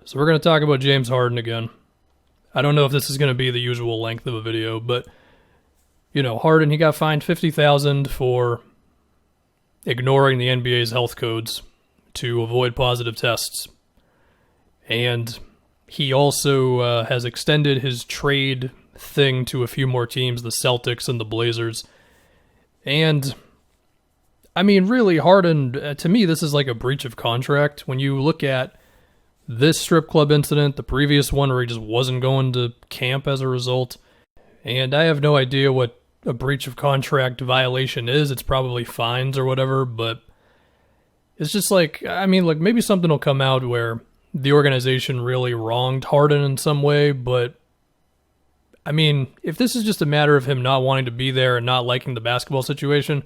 So we're going to talk about James Harden again. I don't know if this is going to be the usual length of a video, but, Harden, he got fined $50,000 for ignoring the NBA's health codes to avoid positive tests. And he also has extended his trade thing to a few more teams, the Celtics and the Blazers. And, really, Harden, to me, this is like a breach of contract. When you look at this strip club incident, the previous one where he just wasn't going to camp as a result, and I have no idea what a breach of contract violation is. It's probably fines or whatever, but it's just maybe something will come out where the organization really wronged Harden in some way, but if this is just a matter of him not wanting to be there and not liking the basketball situation,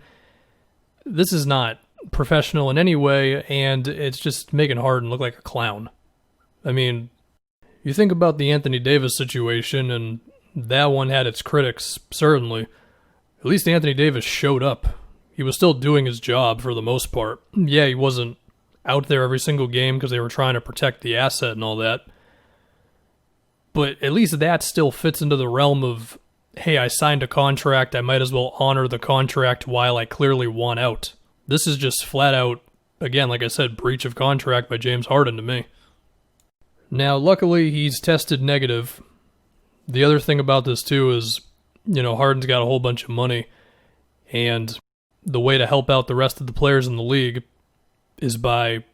this is not professional in any way, and it's just making Harden look like a clown. You think about the Anthony Davis situation, and that one had its critics, certainly. At least Anthony Davis showed up. He was still doing his job for the most part. Yeah, he wasn't out there every single game because they were trying to protect the asset and all that. But at least that still fits into the realm of, hey, I signed a contract, I might as well honor the contract while I clearly want out. This is just flat out, again, like I said, breach of contract by James Harden to me. Now, luckily, he's tested negative. The other thing about this, too, is, Harden's got a whole bunch of money, and the way to help out the rest of the players in the league is by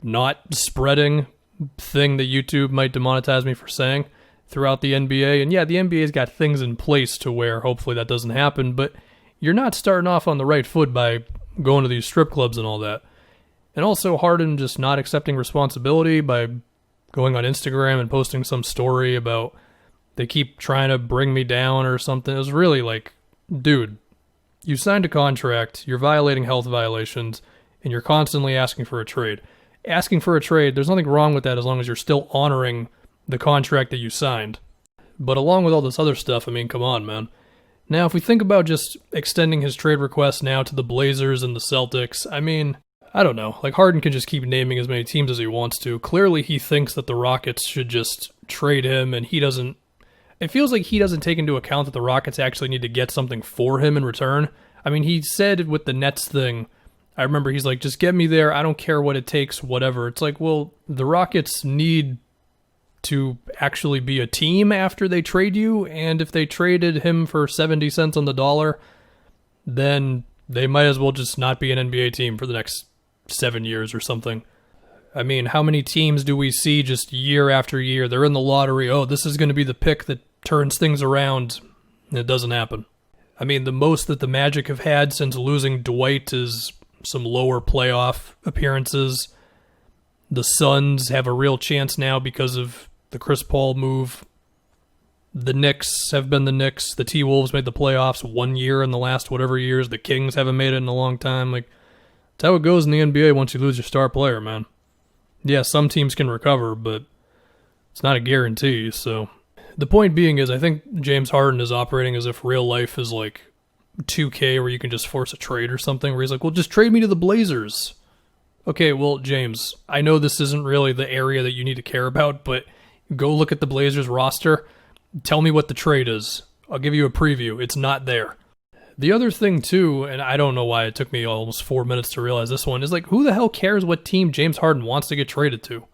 not spreading thing that YouTube might demonetize me for saying throughout the NBA. And yeah, the NBA's got things in place to where hopefully that doesn't happen, but you're not starting off on the right foot by going to these strip clubs and all that. And also Harden just not accepting responsibility by going on Instagram and posting some story about they keep trying to bring me down or something. It was really like, dude, you signed a contract, you're violating health violations, and you're constantly asking for a trade. Asking for a trade, there's nothing wrong with that as long as you're still honoring the contract that you signed. But along with all this other stuff, come on, man. Now, if we think about just extending his trade request now to the Blazers and the Celtics, I don't know. Harden can just keep naming as many teams as he wants to. Clearly, he thinks that the Rockets should just trade him, and he doesn't. It feels like he doesn't take into account that the Rockets actually need to get something for him in return. He said with the Nets thing, I remember he's like, just get me there. I don't care what it takes, whatever. It's like, well, the Rockets need to actually be a team after they trade you, and if they traded him for 70 cents on the dollar, then they might as well just not be an NBA team for the next 7 years or something. How many teams do we see just year after year? They're in the lottery. Oh, this is going to be the pick that turns things around. And it doesn't happen. The most that the Magic have had since losing Dwight is some lower playoff appearances. The Suns have a real chance now because of the Chris Paul move. The Knicks have been the Knicks. The T-Wolves made the playoffs 1 year in the last whatever years. The Kings haven't made it in a long time. That's how it goes in the NBA once you lose your star player, man. Yeah, some teams can recover, but it's not a guarantee. So the point being is I think James Harden is operating as if real life is like 2K where you can just force a trade or something, where he's like, well, just trade me to the Blazers. Okay, well, James, I know this isn't really the area that you need to care about, but go look at the Blazers roster. Tell me what the trade is. I'll give you a preview. It's not there. The other thing, too, and I don't know why it took me almost 4 minutes to realize this one, is who the hell cares what team James Harden wants to get traded to?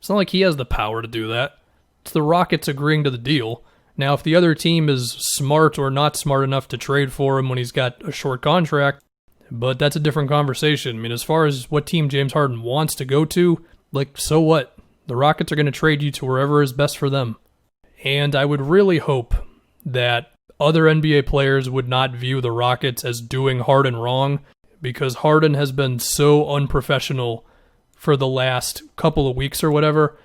It's not like he has the power to do that. It's the Rockets agreeing to the deal. Now, if the other team is smart or not smart enough to trade for him when he's got a short contract, but that's a different conversation. As far as what team James Harden wants to go to, so what? The Rockets are going to trade you to wherever is best for them. And I would really hope that other NBA players would not view the Rockets as doing Harden wrong, because Harden has been so unprofessional for the last couple of weeks or whatever.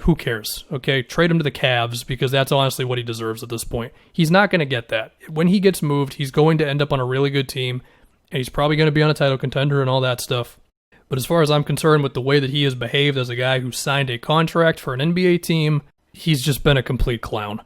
Who cares? Okay, trade him to the Cavs, because that's honestly what he deserves at this point. He's not going to get that. When he gets moved, he's going to end up on a really good team, and he's probably going to be on a title contender and all that stuff. But as far as I'm concerned with the way that he has behaved as a guy who signed a contract for an NBA team, he's just been a complete clown.